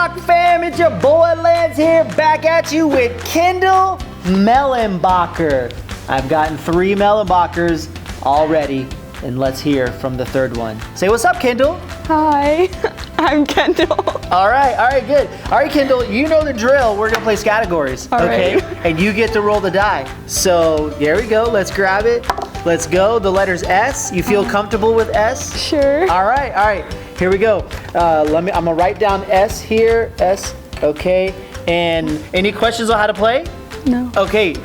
Rock fam, it's your boy Lance here, back at you with Kendall Mellenbacher. I've gotten 3 Mellenbachers already, and let's hear from the third one. Say what's up, Kendall. Hi, I'm Kendall. All right, good. All right, Kendall, you know the drill. We're gonna play categories, okay? Right. And you get to roll the die. So there we go. Let's grab it. Let's go. The letter's S. You feel comfortable with S? Sure. All right. Here we go. I'm gonna write down S here. S. Okay. And any questions on how to play? No. Okay.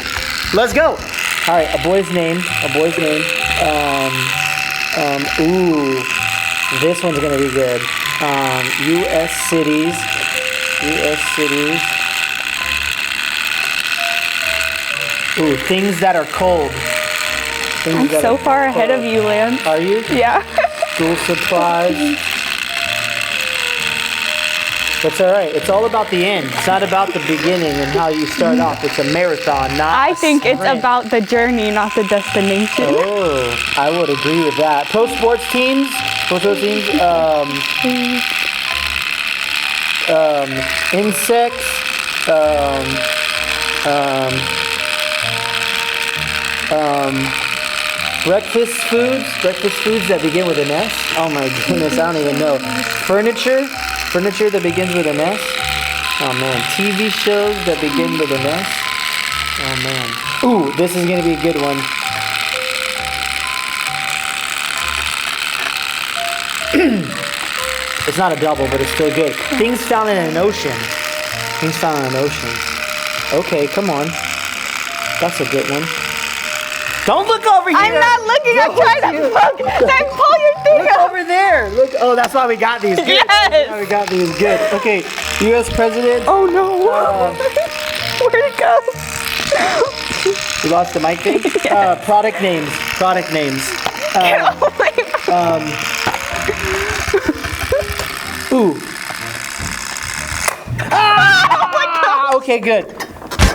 Let's go. All right. A boy's name. Ooh. This one's gonna be good. U.S. cities. Ooh, things that are cold. I'm so far ahead of you, Lance. Are you? Yeah. School supplies. That's all right. It's all about the end. It's not about the beginning and how you start off. It's a marathon, not I a think it's sprint. about the journey, not the destination. Oh, I would agree with that. Pro sports teams. Insects. Breakfast foods that begin with an S. Oh my goodness, I don't even know. Furniture that begins with an S. Oh man, TV shows that begin with an S. Oh man. Ooh, this is gonna be a good one. It's not a double, but it's still good. Things found in an ocean. Okay, come on. That's a good one. Don't look over here. I'm not looking. I'm trying to look. Then pull your thing Look up. over there. Look. Oh, that's why we got these. Good. Yes. That's why we got these. Good. Okay. U.S. president. Oh no. Where'd it go? We lost the mic thing. Yes. Product names. Oh my God. Ooh. Ah! Okay, good.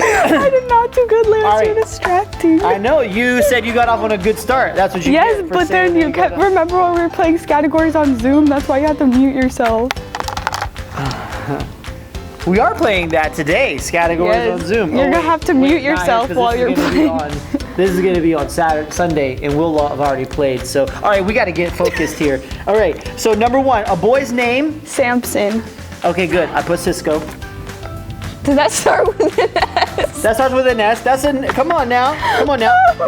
I did not do good, Lance. All right. You're distracting. I know. You said you got off on a good start. That's what you Yes, get for but saying then you that kept. got off- Remember when we were playing categories on Zoom? That's why you had to mute yourself. We are playing that today. Categories Yes. on Zoom. You're gonna have to mute yourself while you're playing. This is gonna be on Sunday, and we'll have already played. So, all right, we got to get focused here. All right. So number 1, a boy's name. Samson. Okay, good. I put Cisco. Does that start with an S? That starts with an S. Come on now. Here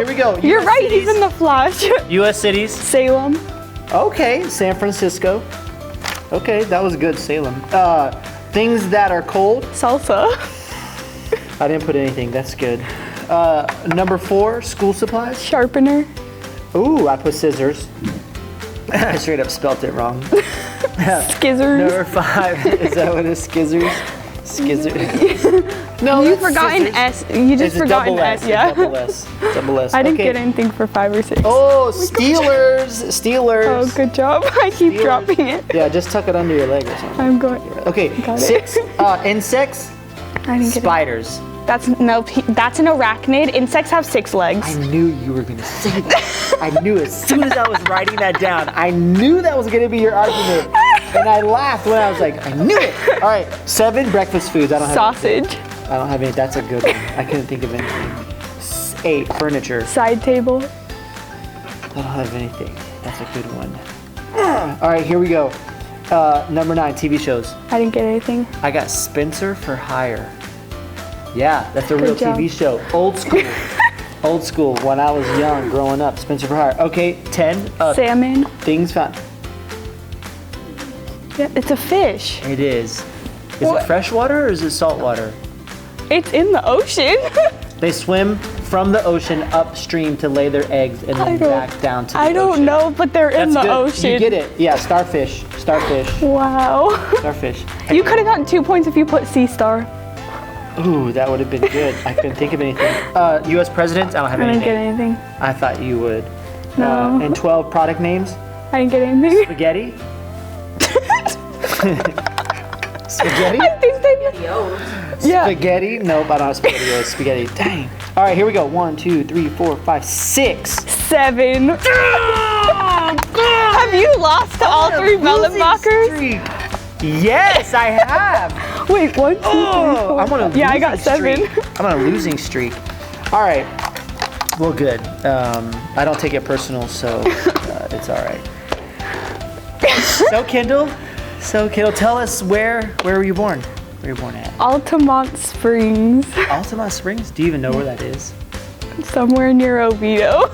we go. You're US right. cities. He's in the Flash. U.S. cities. Salem. Okay, San Francisco. Okay, that was good, Salem. Things that are cold. Salsa. I didn't put anything. That's good. Number 4, school supplies. Sharpener. Ooh, I put scissors. I straight up spelt it wrong. Skizzers. Number 5, is that what it is? Skizzers? No, You that's forgot an scissors. S. You just It's a forgot double an S. S. Yeah. Double S. I didn't Okay. get anything for 5 or 6. Oh, Steelers. Oh, good job. I keep Steelers. dropping it. Yeah, just tuck it under your leg or something. I'm going. Okay, Got it. 6, insects, I didn't get spiders. it. That's an arachnid. Insects have 6 legs. I knew you were gonna say that. I knew as soon as I was writing that down. I knew that was gonna be your argument. And I laughed when I was like, I knew it. All right, 7, breakfast foods. I don't have anything. Sausage. I don't have any. That's a good one. I couldn't think of anything. 8, furniture. Side table. I don't have anything. That's a good one. All right, here we go. Number 9, TV shows. I didn't get anything. I got Spencer for Hire. Yeah, that's a real Good job. TV show. Old school. Old school. When I was young, growing up. Spencer for Hire. Okay, 10. Salmon. Things found. Yeah, it's a fish. It is. Is What? it freshwater or is it saltwater? It's in the ocean. They swim from the ocean upstream to lay their eggs and then back down to the I don't ocean. know, but they're in the That's good. ocean. You get it. Yeah, starfish. Wow. Starfish. You could have gotten 2 points if you put sea star. Ooh, that would have been good. I couldn't think of anything. U.S. presidents? I don't have I didn't anything. get anything. I thought you would. No. And 12 product names? I didn't get anything. Spaghetti? Spaghetti? I think they Yeah. Spaghetti? Nope, I don't have spaghetti. It's spaghetti. Dang. All right, here we go. 1, 2, 3, 4, 5, 6. 7. Have you lost to all 3 Mellenbachers? Yes, I have. Wait, 1, 2, 3, 4. I'm on a losing Yeah, I got 7. streak. I'm on a losing streak. All right. Well, good. I don't take it personal, so it's all right. So Kendall, tell us where were you born? Where were you born at? Altamont Springs, Altamont Springs? Do you even know where that is? somewhere near Oviedo.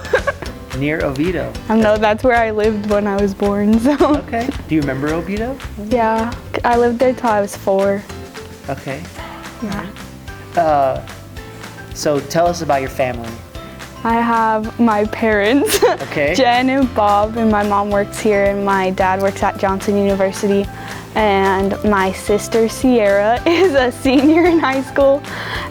Near Oviedo. I know that's where I lived when I was born, so. Okay. Do you remember Oviedo? Yeah, I lived there till I was 4. Okay. Yeah. So tell us about your family. I have my parents, Okay. Jen and Bob, and my mom works here, and my dad works at Johnson University. And my sister Sierra is a senior in high school,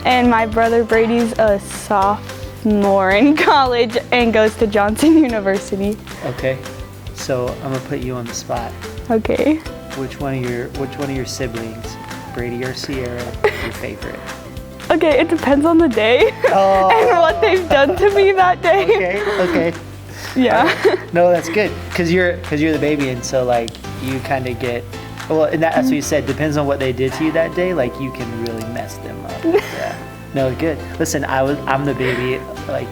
and my brother Brady's a sophomore in college and goes to Johnson University. Okay. So I'm gonna put you on the spot. Okay. Which one of your siblings, Brady or Sierra, is your favorite? Okay, it depends on the day Oh. and what they've done to me that day. Okay. Yeah. No, that's good, cause you're the baby, and so like you kind of get. Well, and that's what you said. Depends on what they did to you that day. Like you can really mess them up. Yeah. No, good. Listen, I'm the baby. Like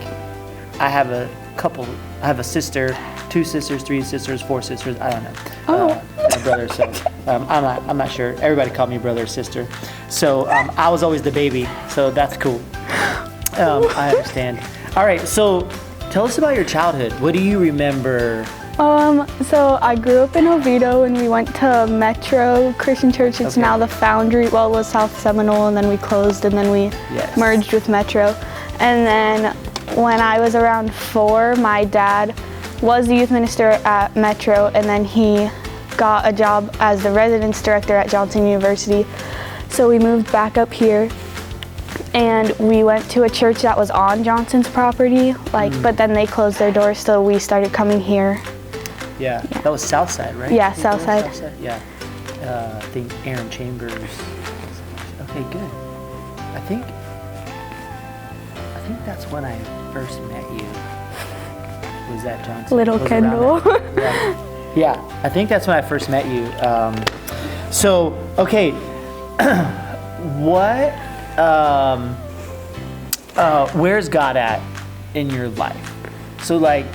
I have a sister, 2 sisters, 3 sisters, 4 sisters. I don't know. Oh. And a brother. So I'm not sure. Everybody called me brother or sister. So I was always the baby. So that's cool. I understand. All right. So tell us about your childhood. What do you remember? So I grew up in Oviedo, and we went to Metro Christian Church. It's Okay. now the Foundry. Well, it was South Seminole, and then we closed, and then we Yes. merged with Metro. And then when I was around 4, my dad was the youth minister at Metro, and then he got a job as the residence director at Johnson University. So we moved back up here, and we went to a church that was on Johnson's property, but then they closed their doors, so we started coming here. Yeah, that was Southside, right? Yeah, I think that was Southside. Yeah. I think Aaron Chambers. Okay, good. I think that's when I first met you. Was that Johnson? Little Was around Kendall. that- Yeah. I think that's when I first met you. So, okay, what? Where's God at in your life? So, like,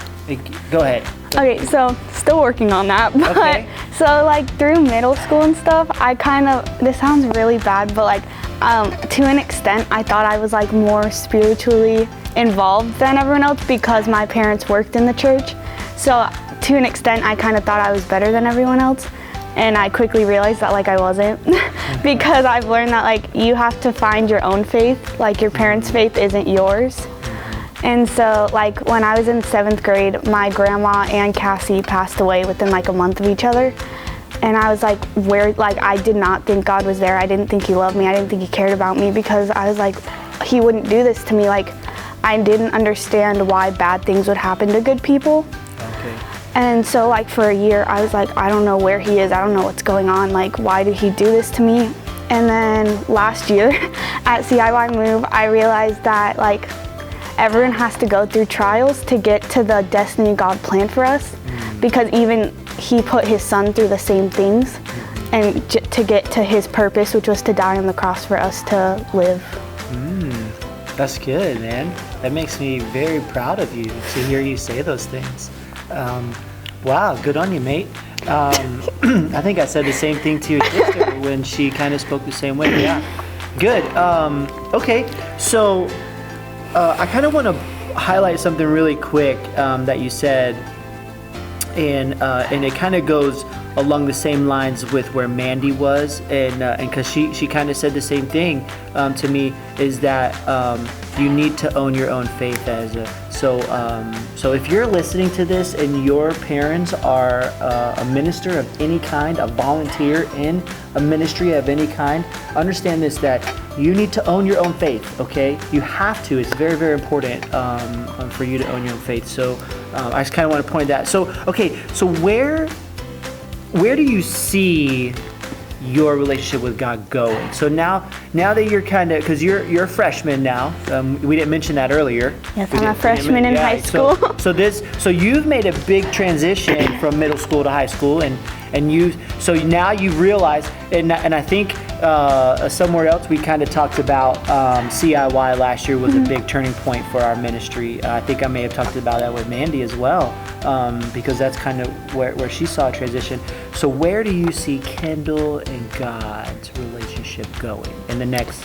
go ahead. Okay, so still working on that, but Okay. so like through middle school and stuff, I kind of, this sounds really bad, but like to an extent, I thought I was like more spiritually involved than everyone else because my parents worked in the church. So to an extent, I kind of thought I was better than everyone else. And I quickly realized that like I wasn't because I've learned that like you have to find your own faith, like your parents' faith isn't yours. And so like when I was in 7th grade, my grandma and Cassie passed away within like a month of each other. And I was like, I did not think God was there. I didn't think he loved me. I didn't think he cared about me because I was like, he wouldn't do this to me. Like I didn't understand why bad things would happen to good people. Okay. And so like for a year, I was like, I don't know where he is. I don't know what's going on. Like, why did he do this to me? And then last year at CIY Move, I realized that like everyone has to go through trials to get to the destiny God planned for us, because even he put his son through the same things and to get to his purpose, which was to die on the cross for us to live. That's good, man. That makes me very proud of you to hear you say those things. Wow, good on you, mate. I think I said the same thing to your sister when she kind of spoke the same way. Yeah, good. Okay, so I kind of want to highlight something really quick that you said, and it kind of goes along the same lines with where Mandy was, and because she kind of said the same thing to me, is that you need to own your own faith so if you're listening to this and your parents are a minister of any kind, a volunteer in a ministry of any kind, understand this, that you need to own your own faith, okay? You have to. It's very, very important for you to own your own faith. So I just kind of want to point that. So, okay, so where do you see your relationship with God going? So now that you're kind of, because you're a freshman now, we didn't mention that earlier. Yes, I'm a freshman in high school. So you've made a big transition from middle school to high school, and And so now you realize, and I think somewhere else we kind of talked about CIY last year was a big turning point for our ministry. I think I may have talked about that with Mandy as well, because that's kind of where she saw a transition. So where do you see Kendall and God's relationship going in the next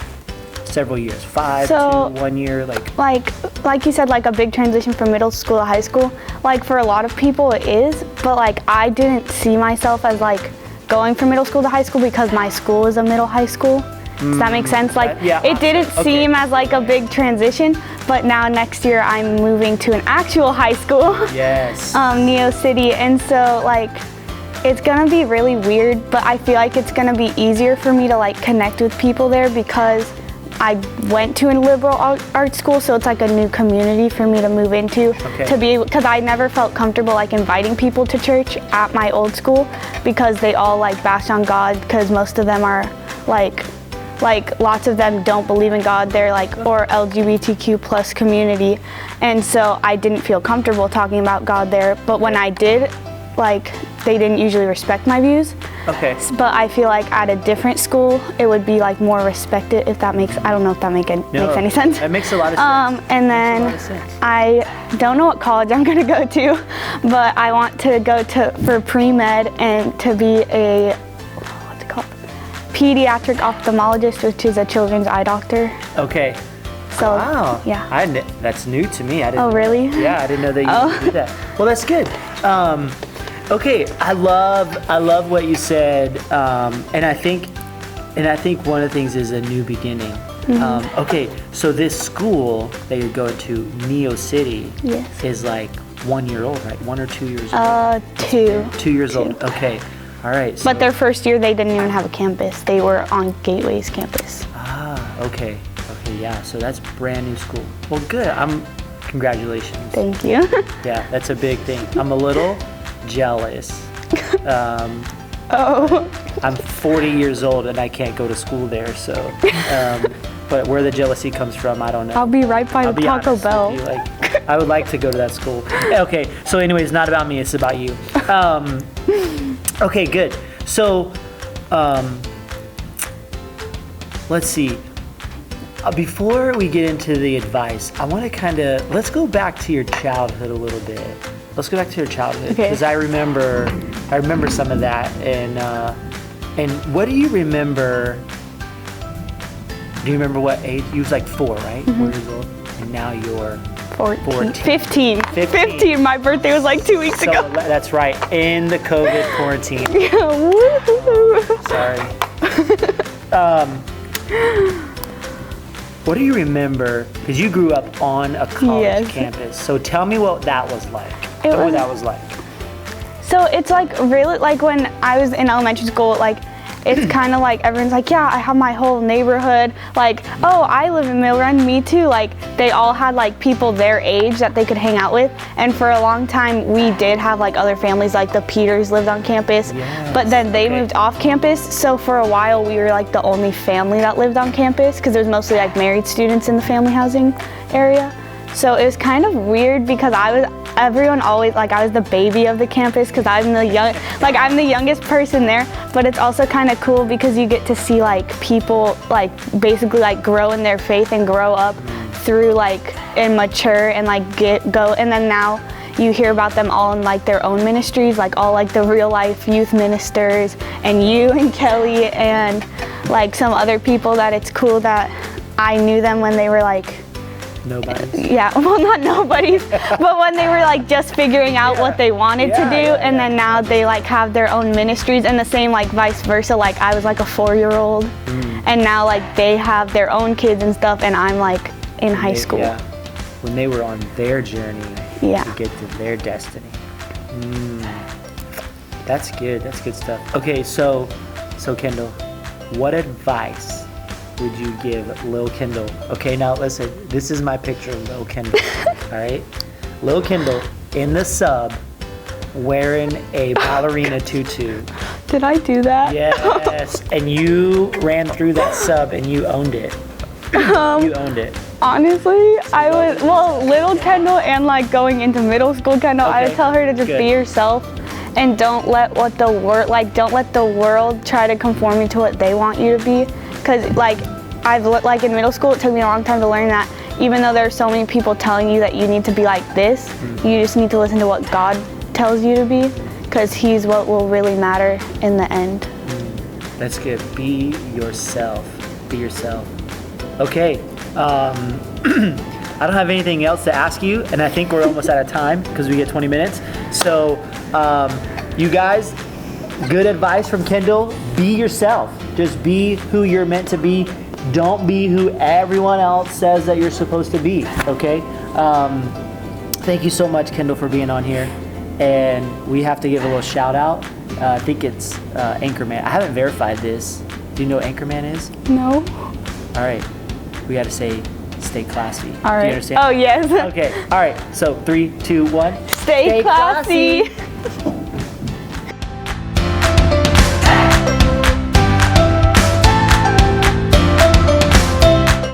several years? 5 to 1 year, like you said, like a big transition from middle school to high school. Like for a lot of people it is, but like I didn't see myself as like going from middle school to high school because my school is a middle high school. Does that make sense? Like it didn't seem as like a big transition, but now next year I'm moving to an actual high school. Yes. Neo City, and so like it's gonna be really weird, but I feel like it's gonna be easier for me to like connect with people there because I went to a liberal art school, so it's like a new community for me to move into. To be, because I never felt comfortable like inviting people to church at my old school because they all like bash on God, because most of them are like lots of them don't believe in God. They're like, or LGBTQ plus community, and so I didn't feel comfortable talking about God there. But when I did, like they didn't usually respect my views. But I feel like at a different school, it would be like more respected, if that makes, I don't know if that makes any sense. It makes a lot of sense. And then I don't know what college I'm gonna go to, but I want to go for pre-med and to be a, what's it called? Pediatric ophthalmologist, which is a children's eye doctor. Okay. So, wow. Yeah. That's new to me. I didn't Oh, really? Yeah, I didn't know that you could do that. Well, that's good. Okay, I love what you said, and I think one of the things is a new beginning. Okay, so this school that you're going to, Neo City, is like 1 year old, right? 1 or 2 years old? 2. 2 years old. Okay, all right. So. But their first year, they didn't even have a campus. They were on Gateway's campus. Ah, okay, yeah. So that's brand new school. Well, good. Congratulations. Thank you. Yeah, that's a big thing. I'm a little jealous. I'm 40 years old and I can't go to school there, so but where the jealousy comes from, I don't know. I'll be right by the Taco Bell. I would like to go to that school. Okay, so anyways, it's not about me, it's about you. Okay, good. So let's see. Before we get into the advice, I want to let's go back to your childhood a little bit. Let's go back to your childhood, because I remember some of that, and what do you remember? Do you remember what age? You was like 4, right? 4 years old, and now you're 14. 15. My birthday was like 2 weeks ago. That's right, in the COVID quarantine. Sorry. What do you remember? Because you grew up on a college campus, so tell me what that was like. So it's like really like when I was in elementary school, like it's kind of like everyone's like, yeah, I have my whole neighborhood. Like, oh, I live in Mill Run, me too. Like they all had like people their age that they could hang out with. And for a long time, we did have like other families, like the Peters lived on campus, but then they moved off campus. So for a while, we were like the only family that lived on campus because there was mostly like married students in the family housing area. So it was kind of weird because everyone always, like I was the baby of the campus because I'm the youngest person there, but it's also kind of cool because you get to see like people like basically like grow in their faith and grow up through like and mature and like go, and then now you hear about them all in like their own ministries, like all like the real life youth ministers and you and Kelly and like some other people that it's cool that I knew them when they were like nobodies. Yeah, well, not nobodies, but when they were like just figuring out what they wanted to do, and then now they like have their own ministries, and the same like vice versa. Like I was like a 4-year-old, and now like they have their own kids and stuff, and I'm like in high school. Yeah, when they were on their journey to get to their destiny. That's good. That's good stuff. Okay, so Kendall, what advice would you give Lil Kendall? Okay, now listen, this is my picture of Lil Kendall, all right? Lil Kendall in the sub wearing a ballerina tutu. Did I do that? Yes, and you ran through that sub and you owned it. You owned it. Honestly, I would, little Kendall and like going into middle school Kendall, I would tell her to just be yourself and don't let the world try to conform you to what they want you to be. Because like in middle school, it took me a long time to learn that even though there are so many people telling you that you need to be like this, you just need to listen to what God tells you to be, because He's what will really matter in the end. That's good. Be yourself. Be yourself. Okay. I don't have anything else to ask you, and I think we're almost out of time because we get 20 minutes. So, you guys, good advice from Kendall. Be yourself. Just be who you're meant to be. Don't be who everyone else says that you're supposed to be, okay? Thank you so much, Kendall, for being on here. And we have to give a little shout out. I think it's Anchorman. I haven't verified this. Do you know what Anchorman is? No. All right. We got to say, stay classy. All right. Do you understand? Oh, yes. Okay. All right. So 3, 2, 1. Stay classy.